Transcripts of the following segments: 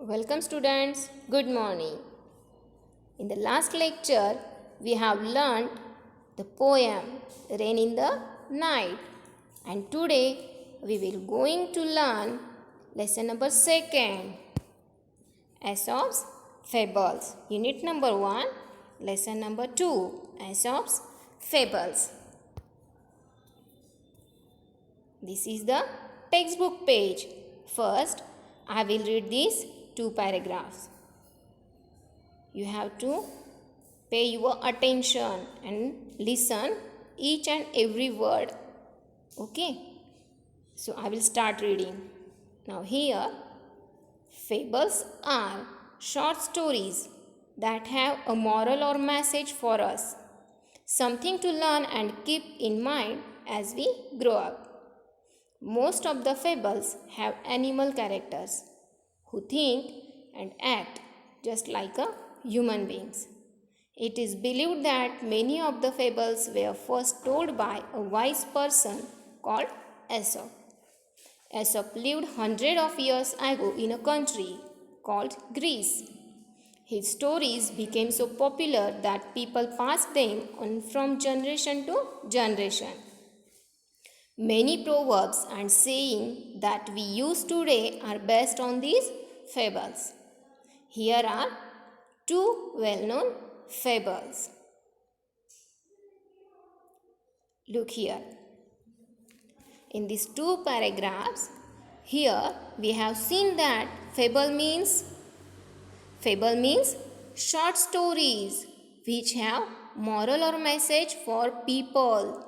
Welcome students, good morning. In the last lecture, we have learned the poem Rain in the Night, and today we will going to learn lesson number 2, Aesop's Fables, unit number 1, lesson number 2, Aesop's Fables. This is the textbook page. First, I will read these 2 paragraphs. You have to pay your attention and listen each and every word. Okay? So I will start reading. Now here, fables are short stories that have a moral or message for us. Something to learn and keep in mind as we grow up. Most of the fables have animal characters who think and act just like human beings. It is believed that many of the fables were first told by a wise person called Aesop. Aesop lived hundreds of years ago in a country called Greece. His stories became so popular that people passed them on from generation to generation. Many proverbs and sayings that we use today are based on these fables. Here are 2 well-known fables. Look here. In these 2 paragraphs, here we have seen that fable means short stories which have moral or message for people.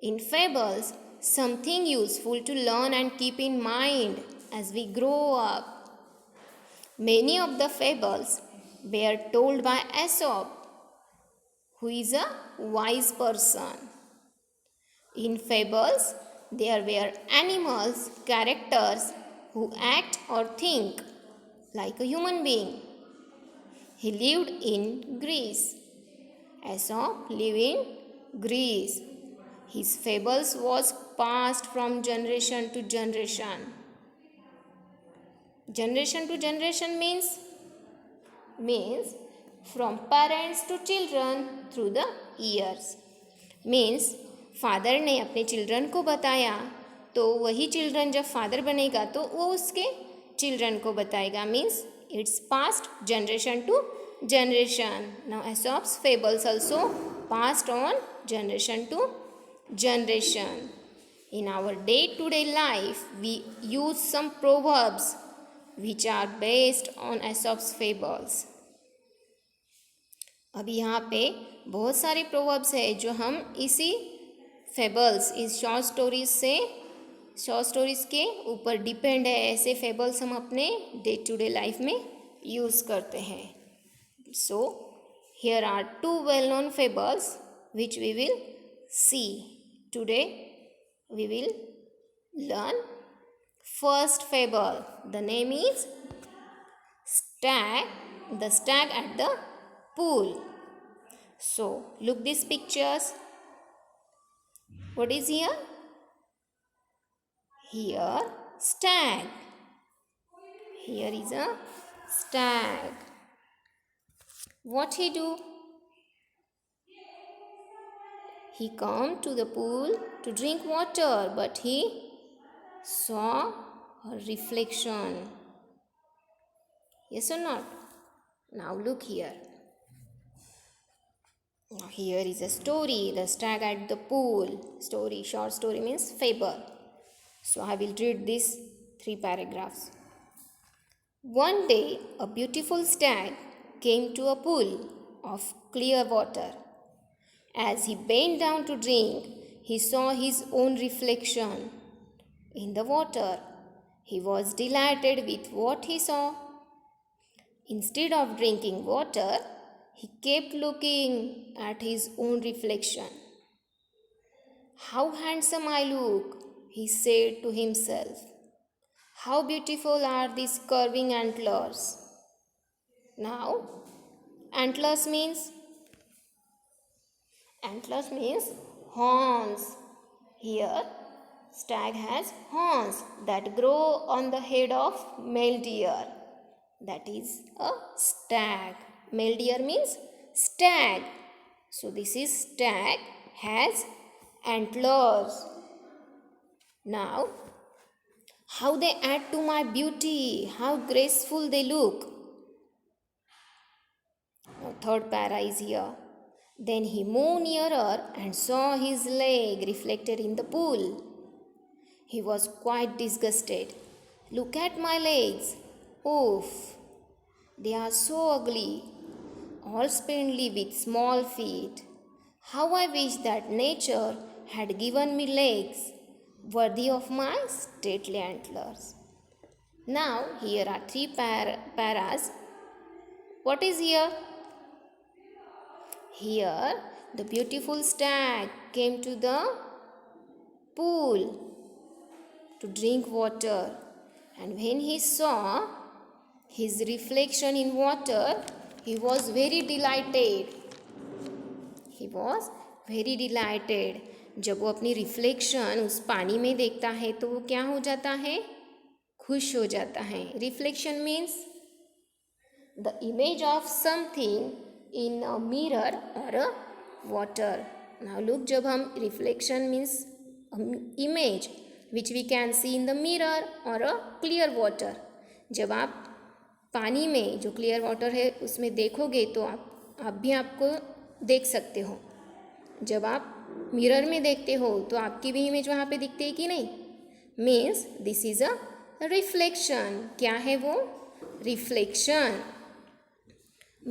In fables, something useful to learn and keep in mind as we grow up. Many of the fables were told by Aesop, who is a wise person. In fables, there were animals, characters who act or think like a human being. He lived in Greece. Aesop lived in Greece. His fables was passed from generation to generation. Generation to generation means from parents to children through the years. Means father ने अपने children को बताया तो वही children जब father बनेगा तो वो उसके चिल्ड्रन को बताएगा. Means it's past generation to generation. Now Aesop's fables also passed on generation to generation. In our day-to-day life, we use some proverbs which are based on Aesop's fables. अभी यहाँ पे बहुत सारे प्रोवर्ब्स है जो हम इसी फेबल्स इस शॉर्ट स्टोरीज के ऊपर डिपेंड है. ऐसे फेबल्स हम अपने डे टू डे लाइफ में यूज़ करते हैं. So, here are 2 well-known fables which we will see. Today, we will learn first fable. The name is The Stag at the Pool. So, look these pictures. What is here? Here, stag. Here is a stag. What he do? He come to the pool to drink water, but he saw a reflection. Yes or not? Now look here. Now here is a story, The Stag at the Pool. Story, short story means fable. So I will read these 3 paragraphs. One day, a beautiful stag came to a pool of clear water. As he bent down to drink, he saw his own reflection in the water. He was delighted with what he saw. Instead of drinking water, he kept looking at his own reflection. How handsome I look, he said to himself. How beautiful are these curving antlers. Now, antlers means horns. Here, stag has horns that grow on the head of male deer. That is a stag. Male deer means stag. So this is stag has antlers. Now, how they add to my beauty, how graceful they look. Now, third para is here. Then he moved nearer and saw his leg reflected in the pool. He was quite disgusted. Look at my legs. Oof, they are so ugly, all spindly with small feet. How I wish that nature had given me legs worthy of my stately antlers. Now, here are three paras. What is here? Here, the beautiful stag came to the pool to drink water, and when he saw his reflection in water, he was very delighted. He was very delighted. जब वो अपनी reflection उस पानी में देखता है तो वो क्या हो जाता है? खुश हो जाता है. Reflection means the image of something in a mirror or a water. Now look, जब हम reflection means image which we can see in the mirror or a clear water. जब आप पानी में जो clear water है उसमें देखोगे तो आप भी आपको देख सकते हो. जब आप मिरर में देखते हो तो आपकी भी इमेज वहाँ पे दिखती है कि नहीं? Means this is a reflection. क्या है वो? रिफ्लेक्शन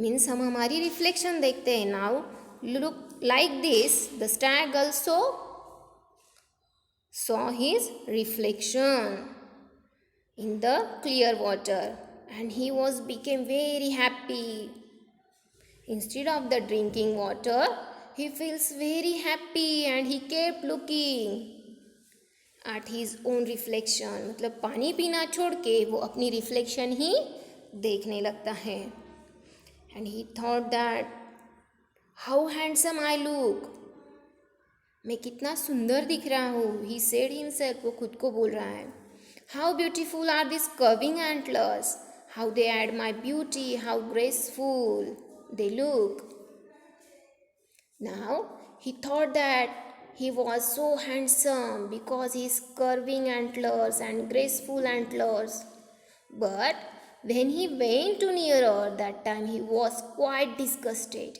मीन्स हम हमारी रिफ्लेक्शन देखते हैं. Now look like this the Stag also saw his reflection in the clear water and he was became very happy. Instead of the drinking water, he feels very happy and he kept looking at his own reflection. मतलब पानी पीना छोड़ के वो अपनी reflection ही देखने लगता है. And he thought that how handsome I look. मैं कितना सुंदर दिख रहा हूँ. He said himself, वो खुद को बोल रहा है. How beautiful are these curving antlers. How they add my beauty. How graceful they look. Now he thought that he was so handsome because his curving antlers and graceful antlers. But when he went to nearer, that time he was quite disgusted.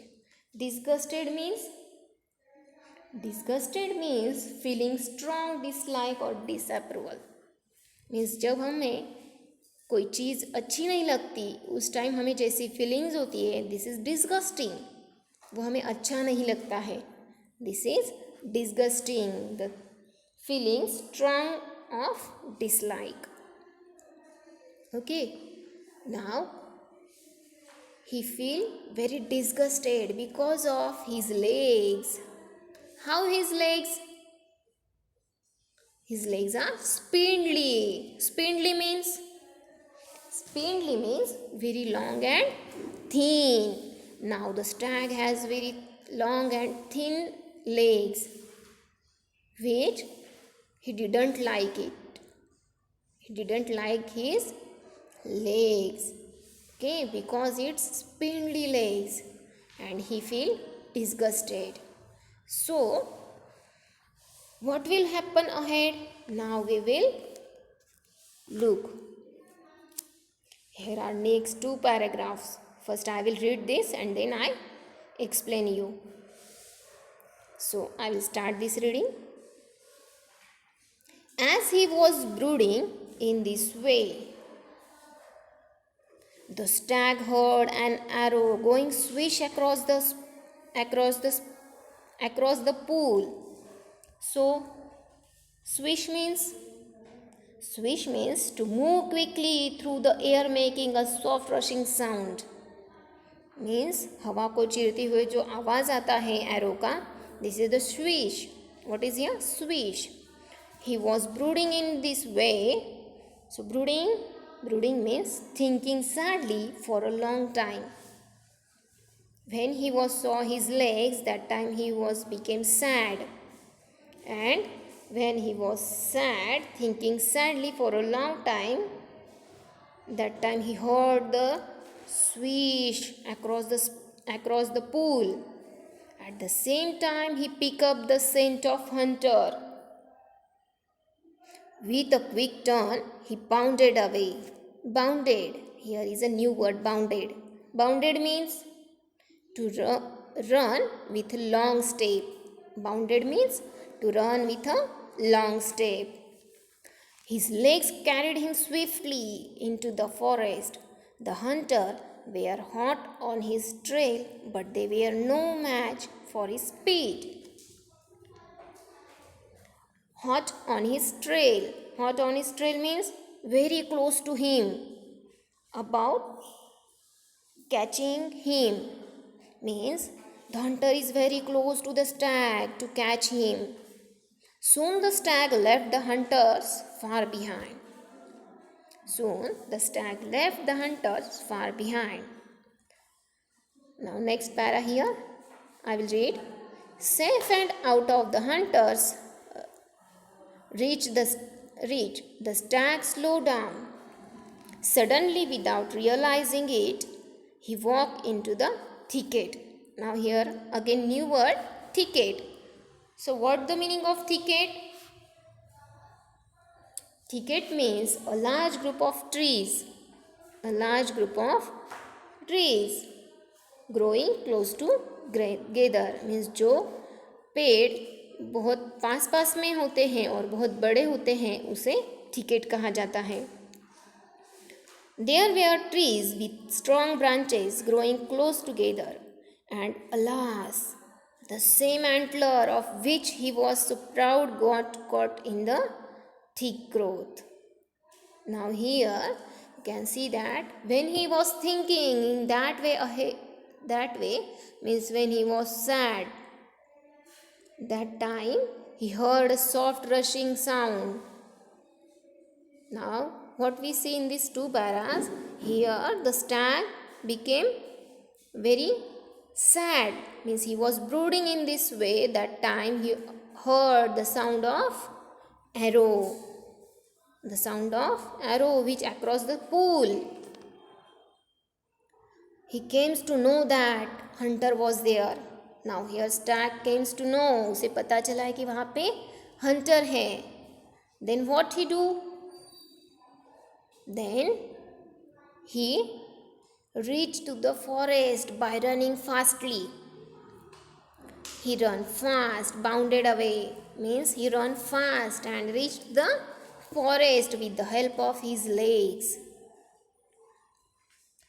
Disgusted means feeling strong dislike or disapproval. Means जब हमें कोई चीज़ अच्छी नहीं लगती उस time हमें जैसी feelings होती है, दिस इज़ डिस्गस्टिंग. वो हमें अच्छा नहीं लगता है. This is disgusting, the feeling strong of dislike. Okay, now he feel very disgusted because of his legs. How his legs? His legs are spindly. Spindly means very long and thin. Now the stag has very long and thin legs, which he didn't like it. He didn't like his legs. Okay, because it's spindly legs and he feel disgusted. So what will happen ahead? Now we will look. Here are next two paragraphs. First I will read this and then I explain you. So I will start this reading. As he was brooding in this way, the stag heard an arrow going swish across the pool. So swish means to move quickly through the air making a soft rushing sound. Means हवा को चीरते हुए जो आवाज़ आता है arrow का, this is the swish. What is here? Swish. He was brooding in this way. So brooding means thinking sadly for a long time. When he saw his legs, that time he became sad. And when he was sad, thinking sadly for a long time, That time he heard the swish across the pool. At the same time, he picked up the scent of hunter. With a quick turn, he bounded away. Bounded. Here is a new word, bounded. Bounded means to run with a long step. Bounded means to run with a long step. His legs carried him swiftly into the forest. The hunter were hot on his trail, but they were no match for his speed. Hot on his trail. Hot on his trail means very close to him. About catching him means the hunter is very close to the stag to catch him. Soon the stag left the hunters far behind. Soon the stag left the hunters far behind. Now next para here I will read. Safe and out of the hunters reach, the stag slowed down. Suddenly, without realizing it, he walked into the thicket. Now here again new word, thicket. So what the meaning of thicket? Thicket means a large group of trees. A large group of trees growing close together means जो पेड़ बहुत पास पास में होते हैं और बहुत बड़े होते हैं उसे thicket कहा जाता है. There were trees with strong branches growing close together, and alas, the same antler of which he was so proud got caught in the thick growth. Now here you can see that when he was thinking in that way means when he was sad, that time he heard a soft rushing sound. Now what we see in these two paras, here the stag became very sad, means he was brooding in this way. That time he heard the sound of arrow, which across the pool. He came to know that hunter was there. Now here stag came to know, उसे पता चला है कि वहाँ पे hunter है. Then what he do? Then he reached to the forest by running fastly. He ran fast, bounded away, means he ran fast and reached the forest with the help of his legs.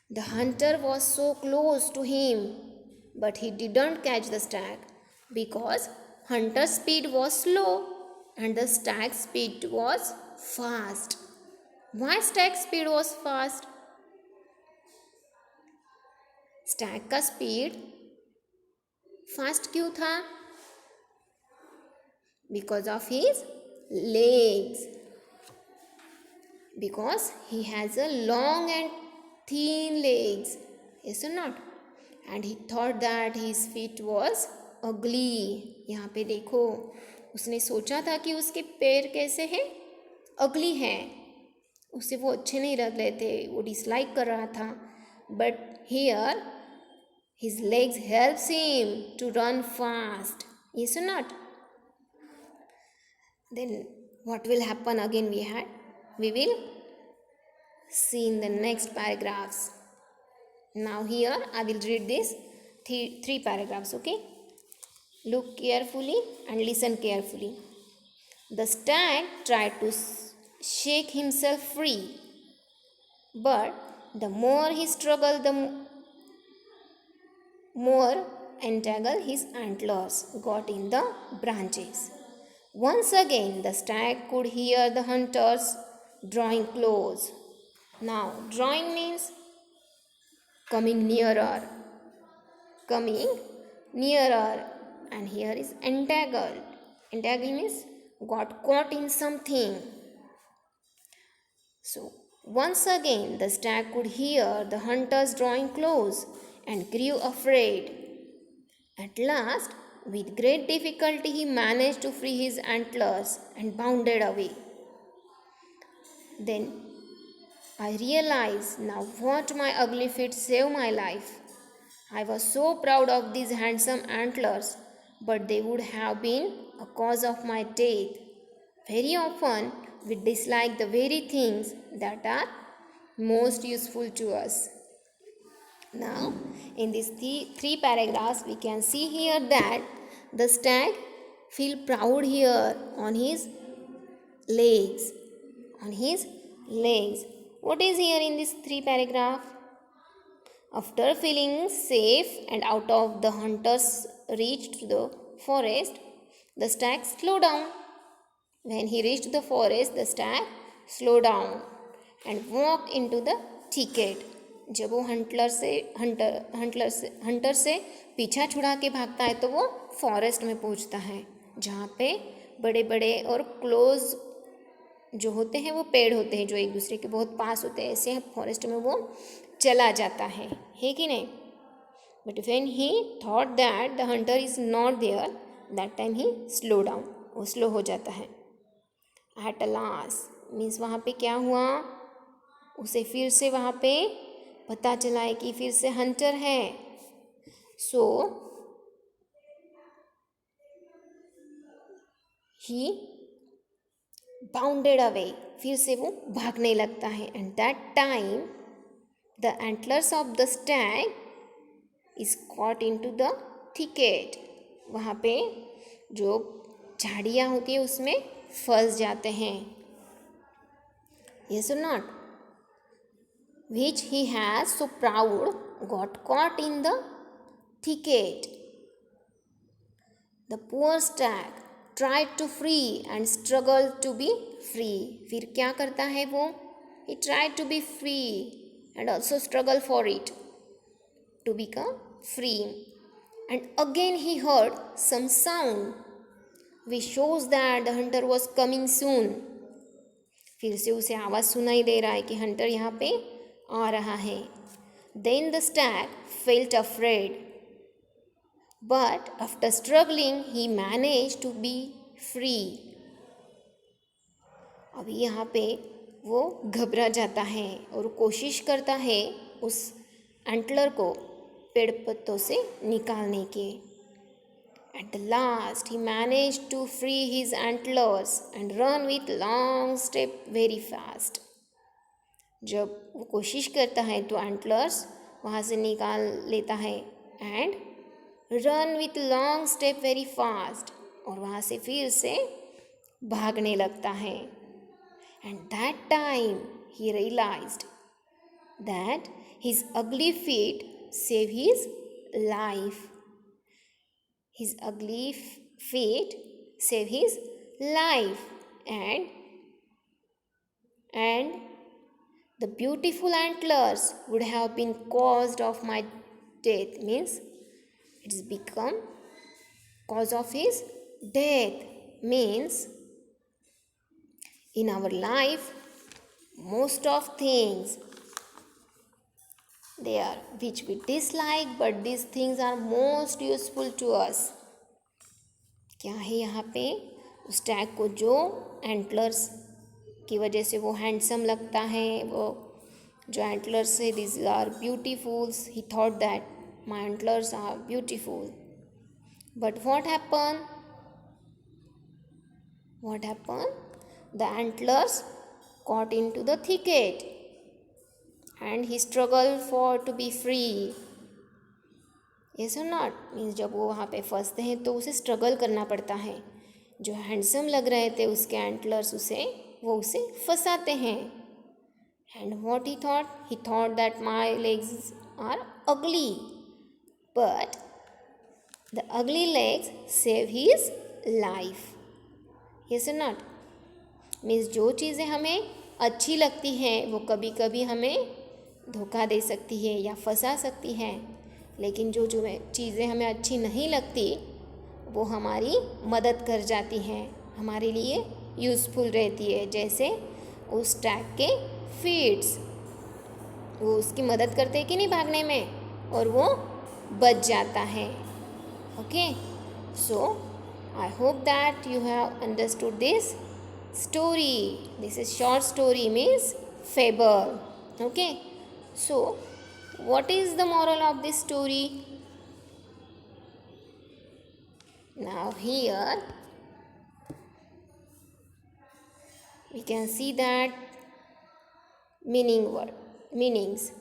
The hunter was so close to him, but he didn't catch the stag because hunter's speed was slow and the stag's speed was fast. Why stag speed was fast? Stag का speed fast क्यों था? Because of his legs, because he has a long and thin legs, yes or not? And he thought that his feet was ugly. यहाँ पे देखो, उसने सोचा था कि उसके पैर कैसे हैं? अगली हैं, उसे वो अच्छे नहीं लग रहे थे, वो डिसलाइक कर रहा था. But here his legs helps him to run fast, yes or not? Then what will happen again? We will see in the next paragraphs. Now here I will read this three paragraphs, okay? Look carefully and listen carefully. The stag tried to shake himself free, but the more he struggled, the more entangled his antlers got in the branches. Once again the stag could hear the hunters drawing close. Now drawing means coming nearer, and here is entangled. Entangled means got caught in something. So once again the stag could hear the hunters drawing close and grew afraid. At last, with great difficulty, he managed to free his antlers and bounded away. Then I realize now what my ugly feet saved my life. I was so proud of these handsome antlers, but they would have been a cause of my death. Very often, we dislike the very things that are most useful to us. Now, in these three paragraphs, we can see here that the stag feel proud here on his legs. On his legs. What is here in this three paragraph? After feeling safe and out of the hunter's reach to the forest, the stag slowed down. When he reached the forest, the stag slowed down and walked into the thicket. जब वो Hunter से पीछा छुड़ा के भागता है तो वो फॉरेस्ट में पहुंचता है, जहाँ पे बड़े बड़े और क्लोज जो होते हैं वो पेड़ होते हैं जो एक दूसरे के बहुत पास होते हैं, ऐसे फॉरेस्ट में वो चला जाता है कि नहीं. But when he thought that the hunter is not there, that time he slow down, वो स्लो हो जाता है. एट लास्ट मीन्स वहाँ पे क्या हुआ, उसे फिर से वहाँ पे पता चला है कि फिर से हंटर है. सो ही बाउंडेड अवे, फिर से वो भागने लगता है. And that time the antlers of the stag is caught into the thicket. वहाँ पे जो झाड़ियाँ होती है उसमें फंस जाते हैं. Yes or not? Which he has so proud got caught in the thicket. The poor stag tried to free and struggled to be free. फिर क्या करता है वो? He tried to be free and also struggle for it to become free. And again he heard some sound which shows that the hunter was coming soon. फिर से उसे आवाज़ सुनाई दे रहा है कि हंटर यहाँ पे आ रहा है. Then the stag felt afraid, but after struggling he managed to be free. अभी यहाँ पे वो घबरा जाता है और कोशिश करता है उस एंटलर को पेड़ पत्तों से निकालने के. At the last, he managed to free his antlers and run with long step very fast. जब वो कोशिश करता है तो एंटलर्स वहाँ से निकाल लेता है and run with long step very fast, और वहाँ से फिर से भागने लगता है. एंड दैट टाइम ही realised that his ugly feet save his life. His ugly feet save his life, and the beautiful antlers would have been caused of my death. Means it has become cause of his death. Means in our life most of things they are which we dislike, but these things are most useful to us. क्या है यहाँ पे, उस tag को जो antlers की वजह से वो हैंडसम लगता है, वो जो एंटलर्स है this are beautifuls, he thought that my antlers are beautiful. But what happen, the antlers caught into the thicket and he struggled for to be free. Yes or not? Means जब वो वहाँ पे फंसते हैं तो उसे struggle करना पड़ता है. जो हैंडसम लग रहे थे उसके एंटलर्स उसे फंसाते हैं. And what he thought that my legs are ugly, but the ugly legs save his life. Yes और नॉट? मीन्स जो चीज़ें हमें अच्छी लगती हैं वो कभी कभी हमें धोखा दे सकती है या फंसा सकती हैं, लेकिन जो चीज़ें हमें अच्छी नहीं लगती वो हमारी मदद कर जाती हैं, हमारे लिए यूज़फुल रहती है. जैसे उस टैग के फीट्स, वो उसकी मदद करते हैं कि नहीं भागने में, और वो बच जाता है. Okay, so I hope that you have understood this story. This is short story, means fable. Okay, so what is the moral of this story? Now here we can see that meanings.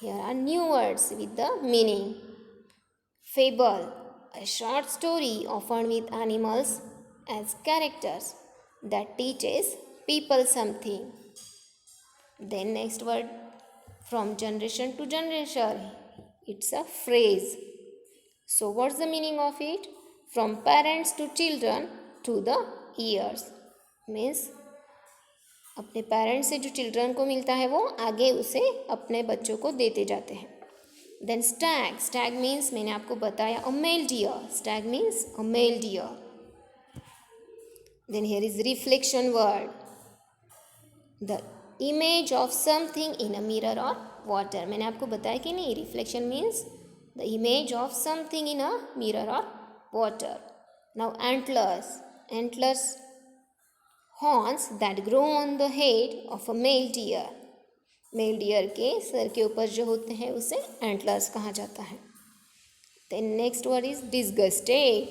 Here are new words with the meaning. Fable, a short story often with animals as characters that teaches people something. Then next word, from generation to generation, it's a phrase. So what's the meaning of it? From parents to children to the ears. Means अपने parents से जो children को मिलता है वो आगे उसे अपने बच्चों को देते जाते हैं. देन स्टैग मीन्स मैंने आपको बताया a male deer. Stag means a male deer. Then here is reflection word. The image of something in a mirror or water. मैंने आपको बताया कि नहीं, reflection means the image of something in a mirror or water. Now antlers horns that grow on the head of a male deer. Mail dear के sir के ऊपर जो होते हैं उसे एंटलर्स कहा जाता है. Then next word is disgusted.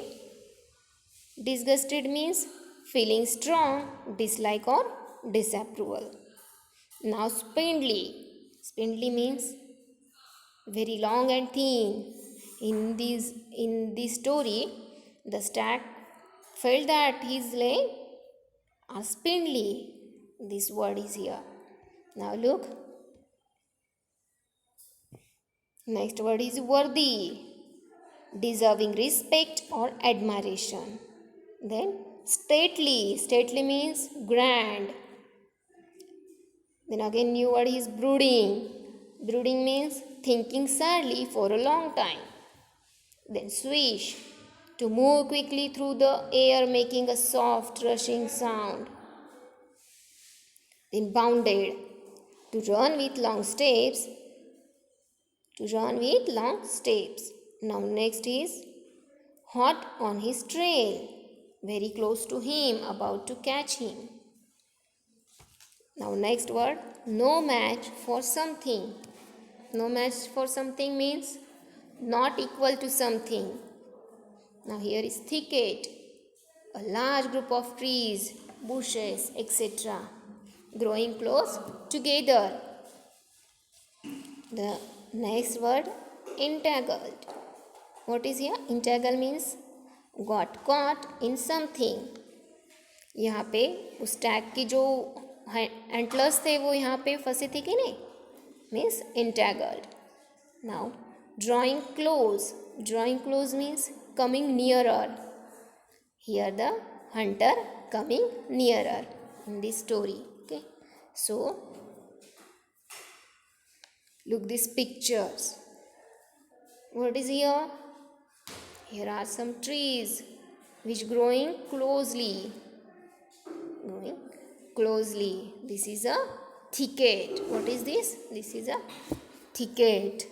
Disgusted means feeling strong dislike or disapproval. Now spindly means very long and thin. In this story, the stag felt that his legs are spindly. This word is here. Now look. Next word is worthy, deserving respect or admiration. Then stately means grand. Then again new word is brooding means thinking sadly for a long time. Then swish, to move quickly through the air making a soft rushing sound. Then bounded, to run with long steps. Now next is hot on his trail, very close to him, about to catch him. Now next word, no match for something. No match for something means not equal to something. Now here is thicket, a large group of trees, bushes, etc. growing close together. The next word, entangled. What is here? Entangle means got caught in something. यहाँ पे उस tag की जो antlers थे वो यहाँ पे फंसे थे कि नहीं, means entangled. Now drawing close means coming nearer. Here the hunter coming nearer in this story. Okay, so look these pictures. What is here? Here are some trees which growing closely. This is a thicket. What is this? This is a thicket.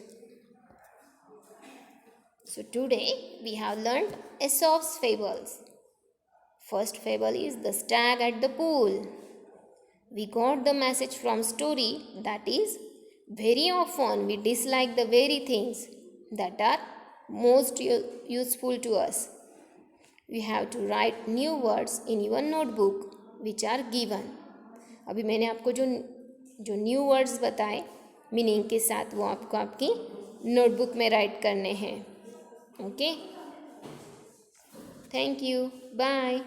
So today we have learned Aesop's fables. First fable is the stag at the pool. We got the message from story that is very often we dislike the very things that are most useful to us. We have to write new words in your notebook which are given. अभी मैंने आपको जो new words बताए meaning के साथ वो आपको आपकी नोटबुक में राइट करने हैं. Okay, thank you, bye.